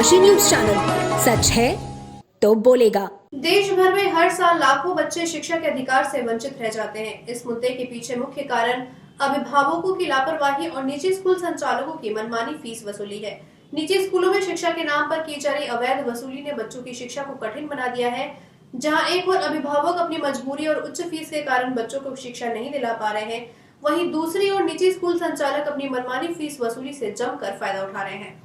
Kashi news channel, सच है तो बोलेगा। देश भर में हर साल लाखों बच्चे शिक्षा के अधिकार से वंचित रह जाते हैं। इस मुद्दे के पीछे मुख्य कारण अभिभावकों की लापरवाही और निजी स्कूल संचालकों की मनमानी फीस वसूली है। निजी स्कूलों में शिक्षा के नाम पर की जा रही अवैध वसूली ने बच्चों की शिक्षा को कठिन बना दिया है। जहां एक और अभिभावक अपनी मजबूरी और उच्च फीस के कारण बच्चों को शिक्षा नहीं दिला पा रहे हैं, वहीं दूसरी ओर निजी स्कूल संचालक अपनी मनमानी फीस वसूली से जमकर फायदा उठा रहे हैं।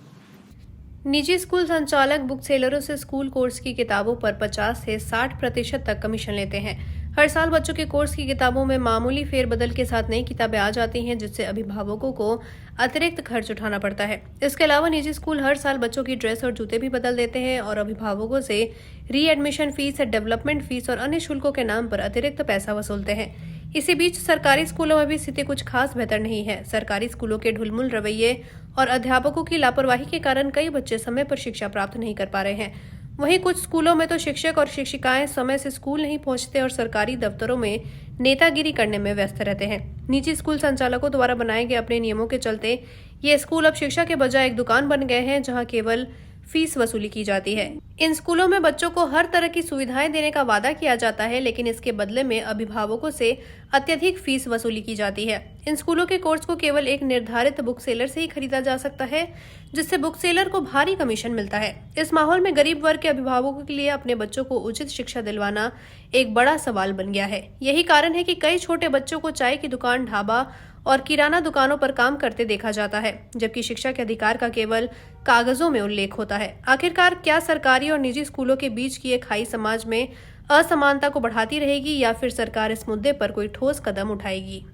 निजी स्कूल संचालक बुक सेलरों से स्कूल कोर्स की किताबों पर 50 से 60% तक कमीशन लेते हैं। हर साल बच्चों के कोर्स की किताबों में मामूली फेरबदल के साथ नई किताबें आ जाती हैं, जिससे अभिभावकों को अतिरिक्त खर्च उठाना पड़ता है। इसके अलावा निजी स्कूल हर साल बच्चों की ड्रेस और जूते भी बदल देते हैं और अभिभावकों से रीएडमिशन फीस, डेवलपमेंट फीस और अन्य शुल्कों के नाम पर अतिरिक्त पैसा वसूलते हैं। इसी बीच सरकारी स्कूलों में भी स्थिति कुछ खास बेहतर नहीं है। सरकारी स्कूलों के ढुलमुल रवैये और अध्यापकों की लापरवाही के कारण कई बच्चे समय पर शिक्षा प्राप्त नहीं कर पा रहे हैं। वहीं कुछ स्कूलों में तो शिक्षक और शिक्षिकाएं समय से स्कूल नहीं पहुंचते और सरकारी दफ्तरों में नेतागिरी करने में व्यस्त रहते हैं। निजी स्कूल संचालकों द्वारा बनाए गए अपने नियमों के चलते ये स्कूल अब शिक्षा के बजाय एक दुकान बन गए हैं, जहां केवल फीस वसूली की जाती है। इन स्कूलों में बच्चों को हर तरह की सुविधाएं देने का वादा किया जाता है, लेकिन इसके बदले में अभिभावकों से अत्यधिक फीस वसूली की जाती है। इन स्कूलों के कोर्स को केवल एक निर्धारित बुक सेलर से ही खरीदा जा सकता है, जिससे बुक सेलर को भारी कमीशन मिलता है। इस माहौल में गरीब वर्ग के अभिभावकों के लिए अपने बच्चों को उचित शिक्षा दिलवाना एक बड़ा सवाल बन गया है। यही कारण है कि कई छोटे बच्चों को चाय की दुकान, ढाबा और किराना दुकानों पर काम करते देखा जाता है, जबकि शिक्षा के अधिकार का केवल कागजों में उल्लेख होता है। आखिरकार क्या सरकारी और निजी स्कूलों के बीच की एक खाई समाज में असमानता को बढ़ाती रहेगी, या फिर सरकार इस मुद्दे पर कोई ठोस कदम उठाएगी?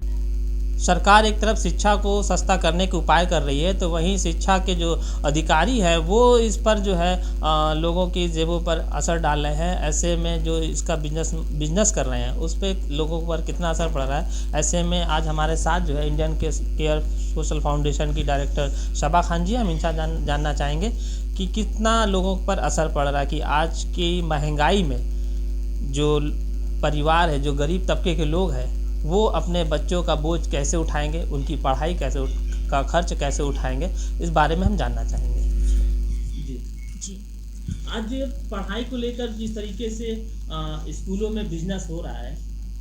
सरकार एक तरफ शिक्षा को सस्ता करने के उपाय कर रही है, तो वहीं शिक्षा के जो अधिकारी है वो इस पर जो है लोगों की जेबों पर असर डाल रहे हैं। ऐसे में जो इसका बिजनेस कर रहे हैं उस पर लोगों पर कितना असर पड़ रहा है। ऐसे में आज हमारे साथ जो है इंडियन केयर सोशल फाउंडेशन की डायरेक्टर शबा खान जी, हम इनसे जानना चाहेंगे कि कितना लोगों पर असर पड़ रहा है कि आज की महंगाई में जो परिवार है, जो गरीब तबके के लोग हैं, वो अपने बच्चों का बोझ कैसे उठाएंगे, उनकी पढ़ाई का खर्च कैसे उठाएंगे, इस बारे में हम जानना चाहेंगे। जी आज पढ़ाई को लेकर जिस तरीके से स्कूलों में बिजनेस हो रहा है,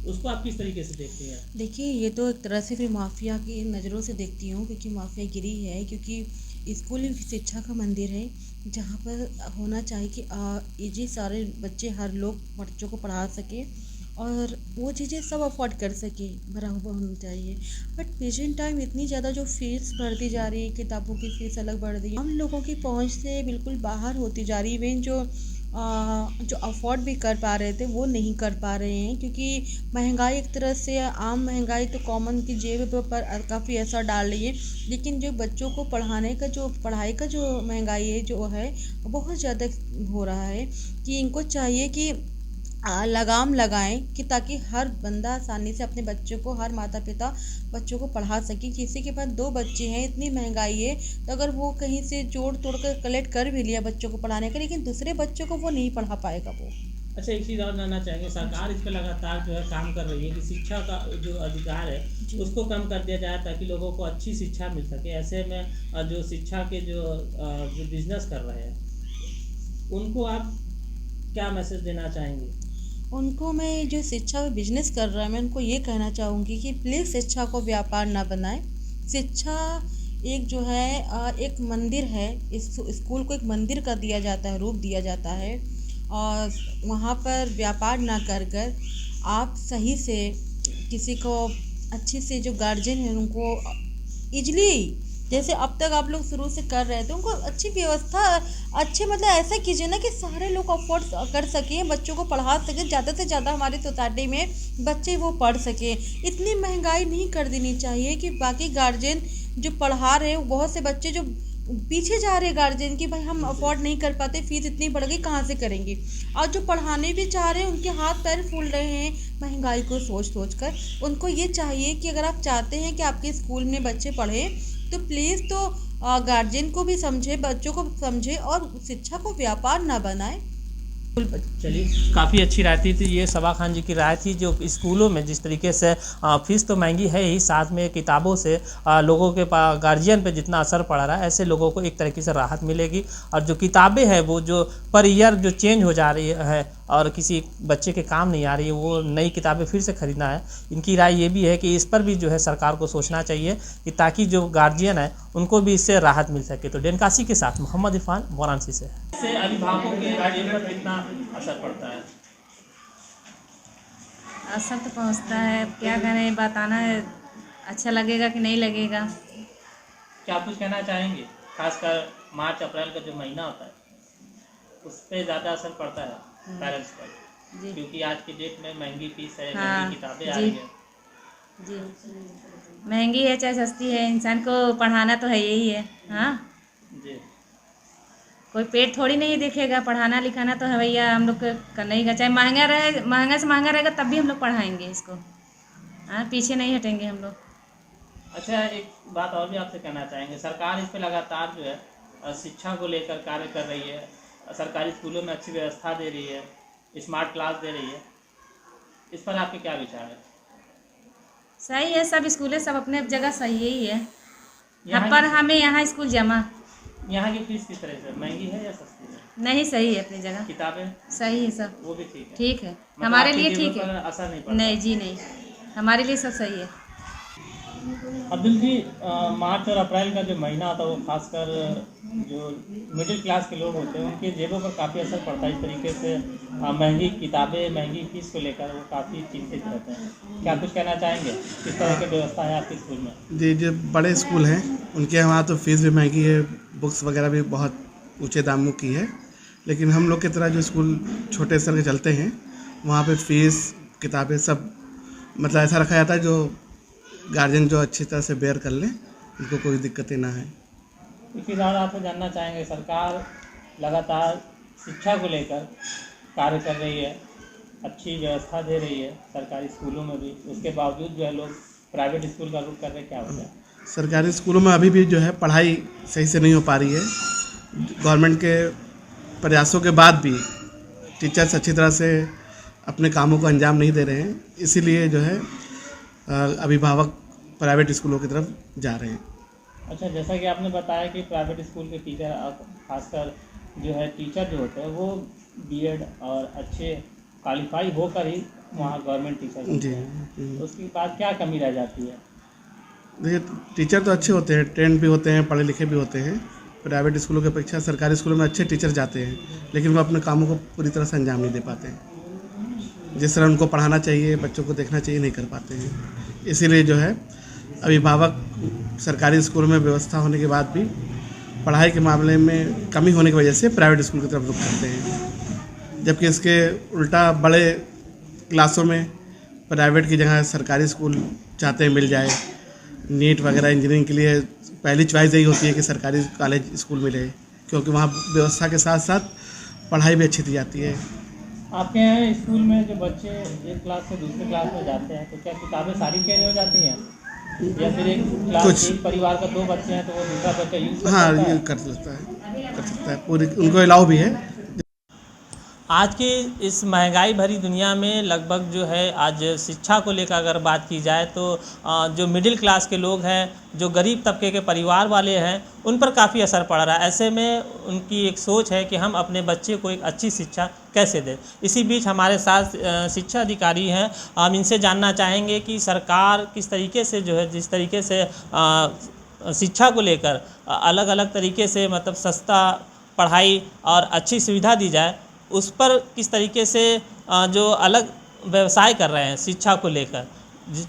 उसको आप किस तरीके से देखते हैं? देखिए, ये तो एक तरह से फिर माफिया की नज़रों से देखती हूँ, क्योंकि माफियागिरी है। क्योंकि स्कूल एक शिक्षा का मंदिर है, जहाँ पर होना चाहिए कि ये सारे बच्चे, हर लोग बच्चों को पढ़ा सके और वो चीज़ें सब अफोर्ड कर सके, बराबर होना चाहिए। बट प्रेजेंट टाइम इतनी ज़्यादा जो फीस बढ़ती जा रही है, किताबों की फ़ीस अलग बढ़ रही है, हम लोगों की पहुंच से बिल्कुल बाहर होती जा रही है। इवन जो अफोर्ड भी कर पा रहे थे वो नहीं कर पा रहे हैं, क्योंकि महंगाई एक तरह से आम महंगाई तो कॉमन की जेब पर काफ़ी असर डाल रही है। लेकिन जो बच्चों को पढ़ाई का जो महंगाई है जो है बहुत ज़्यादा हो रहा है, कि इनको चाहिए कि लगाम लगाएं कि ताकि हर बंदा आसानी से अपने बच्चों को, हर माता पिता बच्चों को पढ़ा सके। किसी के पास 2 बच्चे हैं, इतनी महंगाई है, तो अगर वो कहीं से जोड़ तोड़ कर कलेक्ट कर भी लिया बच्चों को पढ़ाने का, लेकिन दूसरे बच्चों को वो नहीं पढ़ा पाएगा वो। अच्छा, एक चीज़ और जानना चाहेंगे, सरकार इस पर लगातार जो है काम कर रही है कि शिक्षा का जो अधिकार है उसको कम कर दिया जाए ताकि लोगों को अच्छी शिक्षा मिल सके। ऐसे में जो शिक्षा के जो बिजनेस कर रहे हैं उनको आप क्या मैसेज देना चाहेंगे? उनको मैं, जो शिक्षा में बिजनेस कर रहा है, मैं उनको ये कहना चाहूँगी कि प्लीज़ शिक्षा को व्यापार ना बनाएं। शिक्षा एक जो है एक मंदिर है। इस स्कूल को एक मंदिर का दिया जाता है, रूप दिया जाता है, और वहाँ पर व्यापार ना कर आप सही से किसी को अच्छे से, जो गार्जियन है उनको ईजिली, जैसे अब तक आप लोग शुरू से कर रहे थे, उनको अच्छी व्यवस्था, अच्छे मतलब ऐसा कीजिए ना कि सारे लोग अफोर्ड कर सकें, बच्चों को पढ़ा सकें, ज़्यादा से ज़्यादा हमारी सोसाइटी में बच्चे वो पढ़ सकें। इतनी महंगाई नहीं कर देनी चाहिए कि बाकी गार्जियन जो पढ़ा रहे हैं, बहुत से बच्चे जो पीछे जा रहे हैं गार्जियन की, भाई हम अफोर्ड नहीं कर पाते, फीस इतनी बढ़ गई, कहाँ से करेंगे। और जो पढ़ाने भी चाह रहे हैं उनके हाथ पैर फूल रहे हैं महंगाई को सोच कर। उनको ये चाहिए कि अगर आप चाहते हैं कि आपके स्कूल में बच्चे पढ़ें, तो प्लीज़ गार्जियन को भी समझे, बच्चों को समझे और शिक्षा को व्यापार ना बनाए। चलिए, काफ़ी अच्छी राय थी ये सबा खान जी की राय थी। जो स्कूलों में जिस तरीके से फीस तो महंगी है ही, साथ में किताबों से लोगों के गार्जियन पे जितना असर पड़ रहा है, ऐसे लोगों को एक तरीके से राहत मिलेगी। और जो किताबें हैं वो जो पर ईयर जो चेंज हो जा रही है और किसी बच्चे के काम नहीं आ रही है, वो नई किताबें फिर से खरीदना है। इनकी राय ये भी है कि इस पर भी जो है सरकार को सोचना चाहिए कि ताकि जो गार्जियन है उनको भी इससे राहत मिल सके। तो डेनकासी के साथ मोहम्मद इरफान, वाराणसी से। इससे अभिभावकों के जीवन पर कितना असर पड़ता है? असर तो पहुंचता है, अब क्या करें, बताना है अच्छा लगेगा कि नहीं लगेगा। क्या आप कुछ कहना चाहेंगे? खासकर मार्च अप्रैल का जो महीना होता है उस पर ज़्यादा असर पड़ता है पेरेंट्स पर, जी क्योंकि आज की डेट में महंगी फीस है, हाँ, महंगी किताबें आ जी। रही है। जी, महंगी है चाहे सस्ती है, इंसान को पढ़ाना तो है यही है। हाँ, जी, कोई पेट थोड़ी नहीं देखेगा, पढ़ाना लिखाना तो है भैया, हम लोग को करना ही का, चाहे महंगा रहे, महंगा से महंगा रहेगा तब भी हम लोग पढ़ाएंगे इसको। हाँ, पीछे नहीं हटेंगे हम लोग। अच्छा, एक बात और भी आपसे कहना चाहेंगे। सरकार इस पे लगातार जो है शिक्षा को लेकर कार्य कर रही है, सरकारी स्कूलों में अच्छी व्यवस्था दे रही है, स्मार्ट क्लास दे रही है। इस पर आपके क्या विचार है? सही है, सब स्कूलें सब अपने जगह सही ही है, यहाँ पर हमें यहाँ स्कूल जमा यहाँ की फीस किस तरह से महंगी है या सस्ती है? नहीं, सही है अपनी जगह, किताबें सही है सब, वो भी ठीक है? ठीक है, मतलब हमारे आपकी लिए जेब ठीक पर है। असर नहीं पड़ता? नहीं जी नहीं, हमारे लिए सब सही है। अब्दुल जी, मार्च और अप्रैल का जो महीना आता है वो खासकर जो मिडिल क्लास के लोग होते हैं उनके जेबों पर काफ़ी असर पड़ता है। इस तरीके से महंगी किताबें, महंगी फीस को लेकर वो काफ़ी चिंतित रहते हैं। क्या कुछ कहना चाहेंगे? किस तरह की व्यवस्था है आपके स्कूल में? जी, जो बड़े स्कूल हैं उनके यहाँ तो फीस भी महंगी है, बुक्स वगैरह भी बहुत ऊंचे दामों की है। लेकिन हम लोग की तरह जो स्कूल छोटे स्तर के चलते हैं वहाँ पे फीस, किताबें सब मतलब ऐसा रखा जाता है जो गार्जियन जो अच्छी तरह से बेयर कर लें, उनको कोई दिक्कतें ना है। इसी बात आपको जानना चाहेंगे, सरकार लगातार शिक्षा को लेकर कार्य कर रही है, अच्छी व्यवस्था दे रही है सरकारी स्कूलों में भी, उसके बावजूद जो है लोग प्राइवेट स्कूल का रुख कर रहे हैं। क्या वजह है? सरकारी स्कूलों में अभी भी जो है पढ़ाई सही से नहीं हो पा रही है। गवर्नमेंट के प्रयासों के बाद भी टीचर्स अच्छी तरह से अपने कामों को अंजाम नहीं दे रहे हैं, इसीलिए जो है अभिभावक प्राइवेट स्कूलों की तरफ जा रहे हैं। अच्छा, जैसा कि आपने बताया कि प्राइवेट स्कूल के टीचर, खासकर जो है टीचर जो होते हैं वो बीएड और अच्छे क्वालिफाई होकर ही वहाँ गवर्नमेंट टीचर बनते हैं। तो उसके बाद क्या कमी रह जाती है? देखिए, टीचर तो अच्छे होते हैं, ट्रेंड भी होते हैं, पढ़े लिखे भी होते हैं। प्राइवेट स्कूलों की अपेक्षा सरकारी स्कूलों में अच्छे टीचर जाते हैं, लेकिन वो अपने कामों को पूरी तरह से अंजाम नहीं दे पाते हैं। जिस तरह उनको पढ़ाना चाहिए, बच्चों को देखना चाहिए, नहीं कर पाते हैं। इसीलिए जो है अभिभावक सरकारी स्कूलों में व्यवस्था होने के बाद भी पढ़ाई के मामले में कमी होने की वजह से प्राइवेट स्कूल की तरफ रुख करते हैं, जबकि इसके उल्टा बड़े क्लासों में प्राइवेट की जगह सरकारी स्कूल चाहते हैं मिल जाए। नीट वगैरह इंजीनियरिंग के लिए पहली चॉइस यही होती है कि सरकारी कॉलेज स्कूल मिले, क्योंकि वहाँ व्यवस्था के साथ साथ पढ़ाई भी अच्छी दी जाती है। आपके यहाँ स्कूल में जो बच्चे एक क्लास से दूसरे क्लास में जाते हैं तो क्या किताबें सारी चेंज हो जाती हैं, या फिर एक क्लास, एक परिवार का 2 बच्चे हैं तो वो दूसरा बच्चा यूज कर सकता है? हाँ, ये कर सकता है, पूरी उनको अलाउ भी है। आज की इस महंगाई भरी दुनिया में लगभग जो है आज शिक्षा को लेकर अगर बात की जाए तो जो मिडिल क्लास के लोग हैं, जो गरीब तबके के परिवार वाले हैं, उन पर काफ़ी असर पड़ रहा है। ऐसे में उनकी एक सोच है कि हम अपने बच्चे को एक अच्छी शिक्षा कैसे दें। इसी बीच हमारे साथ शिक्षा अधिकारी हैं, हम इनसे जानना चाहेंगे कि सरकार किस तरीके से जो है, जिस तरीके से शिक्षा को लेकर अलग अलग तरीके से मतलब सस्ता पढ़ाई और अच्छी सुविधा दी जाए, उस पर किस तरीके से जो अलग व्यवसाय कर रहे हैं शिक्षा को लेकर,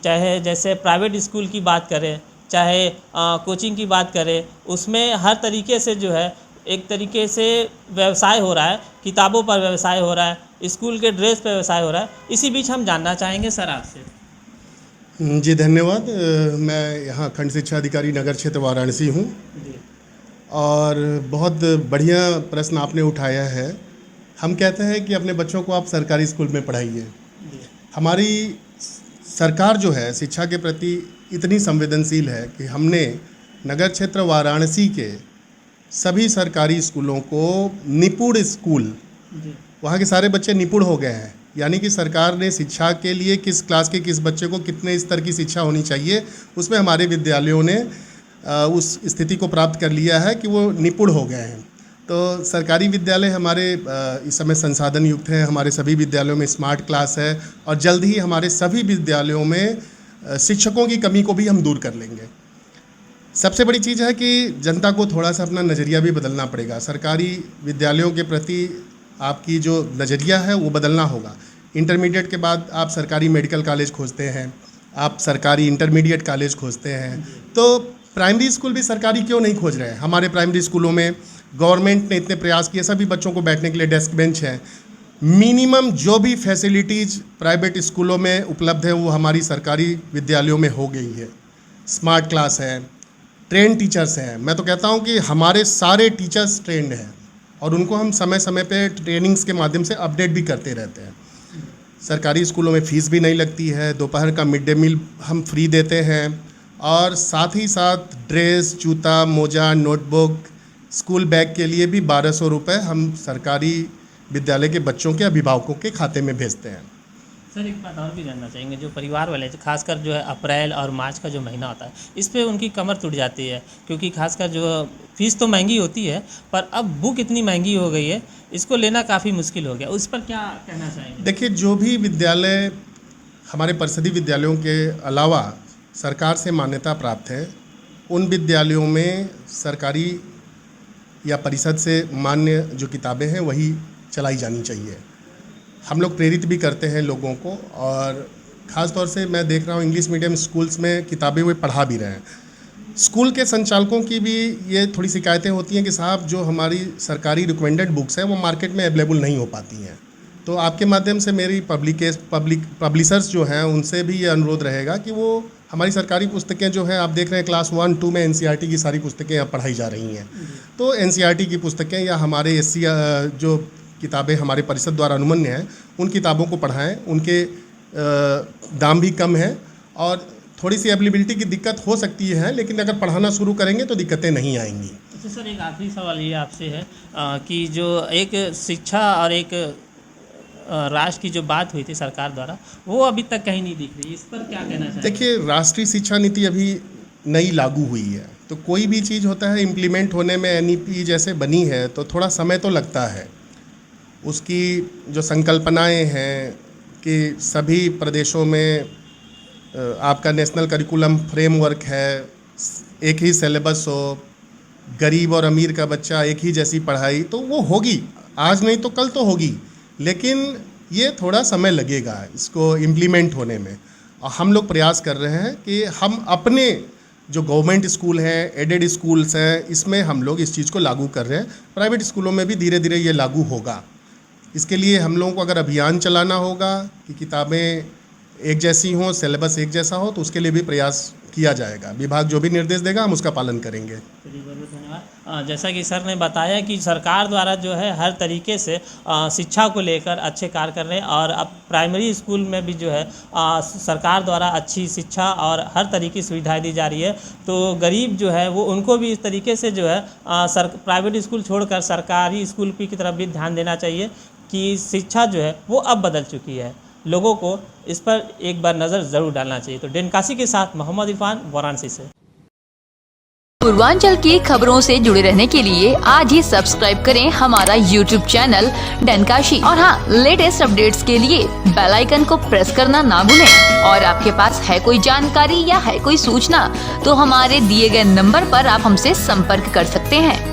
चाहे जैसे प्राइवेट स्कूल की बात करें, चाहे कोचिंग की बात करें, उसमें हर तरीके से जो है एक तरीके से व्यवसाय हो रहा है। किताबों पर व्यवसाय हो रहा है, स्कूल के ड्रेस पर व्यवसाय हो रहा है। इसी बीच हम जानना चाहेंगे सर आपसे। जी धन्यवाद। मैं यहाँ खंड शिक्षा अधिकारी नगर क्षेत्र वाराणसी हूँ और बहुत बढ़िया प्रश्न आपने उठाया है। हम कहते हैं कि अपने बच्चों को आप सरकारी स्कूल में पढ़ाइए। हमारी सरकार जो है शिक्षा के प्रति इतनी संवेदनशील है कि हमने नगर क्षेत्र वाराणसी के सभी सरकारी स्कूलों को निपुण स्कूल वहाँ के सारे बच्चे निपुण हो गए हैं। यानी कि सरकार ने शिक्षा के लिए किस क्लास के किस बच्चे को कितने स्तर की शिक्षा होनी चाहिए, उसमें हमारे विद्यालयों ने उस स्थिति को प्राप्त कर लिया है कि वो निपुण हो गए हैं। तो सरकारी विद्यालय हमारे इस समय संसाधन युक्त हैं। हमारे सभी विद्यालयों में स्मार्ट क्लास है और जल्द ही हमारे सभी विद्यालयों में शिक्षकों की कमी को भी हम दूर कर लेंगे। सबसे बड़ी चीज़ है कि जनता को थोड़ा सा अपना नज़रिया भी बदलना पड़ेगा। सरकारी विद्यालयों के प्रति आपकी जो नज़रिया है वो बदलना होगा। इंटरमीडिएट के बाद आप सरकारी मेडिकल कॉलेज खोजते हैं, आप सरकारी इंटरमीडिएट कॉलेज खोजते हैं, तो प्राइमरी स्कूल भी सरकारी क्यों नहीं खोज रहे हैं? हमारे प्राइमरी स्कूलों में गवर्नमेंट ने इतने प्रयास किए, सभी बच्चों को बैठने के लिए डेस्क बेंच है। मिनिमम जो भी फैसिलिटीज़ प्राइवेट स्कूलों में उपलब्ध है वो हमारी सरकारी विद्यालयों में हो गई है। स्मार्ट क्लास है, ट्रेन टीचर्स हैं। मैं तो कहता हूँ कि हमारे सारे टीचर्स ट्रेंड हैं और उनको हम समय समय पे ट्रेनिंग्स के माध्यम से अपडेट भी करते रहते हैं। सरकारी स्कूलों में फ़ीस भी नहीं लगती है, दोपहर का मिड डे मील हम फ्री देते हैं और साथ ही साथ ड्रेस, जूता, मोजा, नोटबुक, स्कूल बैग के लिए भी 1200 रुपये हम सरकारी विद्यालय के बच्चों के अभिभावकों के खाते में भेजते हैं। सर एक बात और भी जानना चाहेंगे, जो परिवार वाले खासकर जो है अप्रैल और मार्च का जो महीना होता है इस पे उनकी कमर टूट जाती है, क्योंकि खासकर जो फीस तो महंगी होती है पर अब बुक इतनी महंगी हो गई है, इसको लेना काफ़ी मुश्किल हो गया। उस पर क्या कहना चाहेंगे? देखिए, जो भी विद्यालय हमारे परिषदीय विद्यालयों के अलावा सरकार से मान्यता प्राप्त है, उन विद्यालयों में सरकारी या परिषद से मान्य जो किताबें हैं वही चलाई जानी चाहिए। हम लोग प्रेरित भी करते हैं लोगों को और ख़ास तौर से मैं देख रहा हूँ इंग्लिश मीडियम स्कूल्स में किताबें वे पढ़ा भी रहे हैं। स्कूल के संचालकों की भी ये थोड़ी शिकायतें होती हैं कि साहब जो हमारी सरकारी रिकमेंडेड बुक्स हैं वो मार्केट में अवेलेबल नहीं हो पाती हैं। तो आपके माध्यम से मेरी पब्लिशर्स जो हैं उनसे भी ये अनुरोध रहेगा कि वो हमारी सरकारी पुस्तकें जो हैं, आप देख रहे हैं क्लास 1, 2 में NCERT की सारी पुस्तकें अब पढ़ाई जा रही हैं, तो NCERT की पुस्तकें या हमारे SC जो किताबें हमारे परिषद द्वारा अनुमन्य हैं उन किताबों को पढ़ाएं। उनके दाम भी कम है और थोड़ी सी अवेलेबिलिटी की दिक्कत हो सकती है, लेकिन अगर पढ़ाना शुरू करेंगे तो दिक्कतें नहीं आएंगी। अच्छा सर, एक आखिरी सवाल ये आपसे है कि जो एक शिक्षा और एक राष्ट्र की जो बात हुई थी सरकार द्वारा, वो अभी तक कहीं नहीं दिख रही, इस पर क्या कहना चाहिए? देखिए, राष्ट्रीय शिक्षा नीति अभी नई लागू हुई है, तो कोई भी चीज़ होता है इम्प्लीमेंट होने में NEP जैसे बनी है तो थोड़ा समय तो लगता है। उसकी जो संकल्पनाएं हैं कि सभी प्रदेशों में आपका नेशनल करिकुलम फ्रेमवर्क है, एक ही सिलेबस हो, गरीब और अमीर का बच्चा एक ही जैसी पढ़ाई, तो वो होगी, आज नहीं तो कल तो होगी, लेकिन ये थोड़ा समय लगेगा इसको इम्प्लीमेंट होने में। और हम लोग प्रयास कर रहे हैं कि हम अपने जो गवर्नमेंट स्कूल हैं, एडेड स्कूल्स हैं, इसमें हम लोग इस चीज़ को लागू कर रहे हैं। प्राइवेट स्कूलों में भी धीरे धीरे ये लागू होगा। इसके लिए हम लोगों को अगर अभियान चलाना होगा कि किताबें एक जैसी हों, सिलेबस एक जैसा हो, तो उसके लिए भी प्रयास किया जाएगा। विभाग जो भी निर्देश देगा हम उसका पालन करेंगे। धन्यवाद। जैसा कि सर ने बताया कि सरकार द्वारा जो है हर तरीके से शिक्षा को लेकर अच्छे कार्य कर रहे हैं और अब प्राइमरी स्कूल में भी जो है सरकार द्वारा अच्छी शिक्षा और हर तरीके की सुविधाएं दी जा रही है। तो गरीब जो है वो उनको भी इस तरीके से जो है प्राइवेट स्कूल छोड़कर सरकारी स्कूल की तरफ भी ध्यान देना चाहिए कि शिक्षा जो है वो अब बदल चुकी है। लोगों को इस पर एक बार नज़र ज़रूर डालना चाहिए। तो डेनकाशी के साथ मोहम्मद इरफान, वाराणसी से। पूर्वांचल की खबरों से जुड़े रहने के लिए आज ही सब्सक्राइब करें हमारा YouTube चैनल डेनकाशी और हाँ, लेटेस्ट अपडेट्स के लिए बेल आइकन को प्रेस करना ना भूलें। और आपके पास है कोई जानकारी या है कोई सूचना तो हमारे दिए गए नंबर पर आप हमसे संपर्क कर सकते हैं।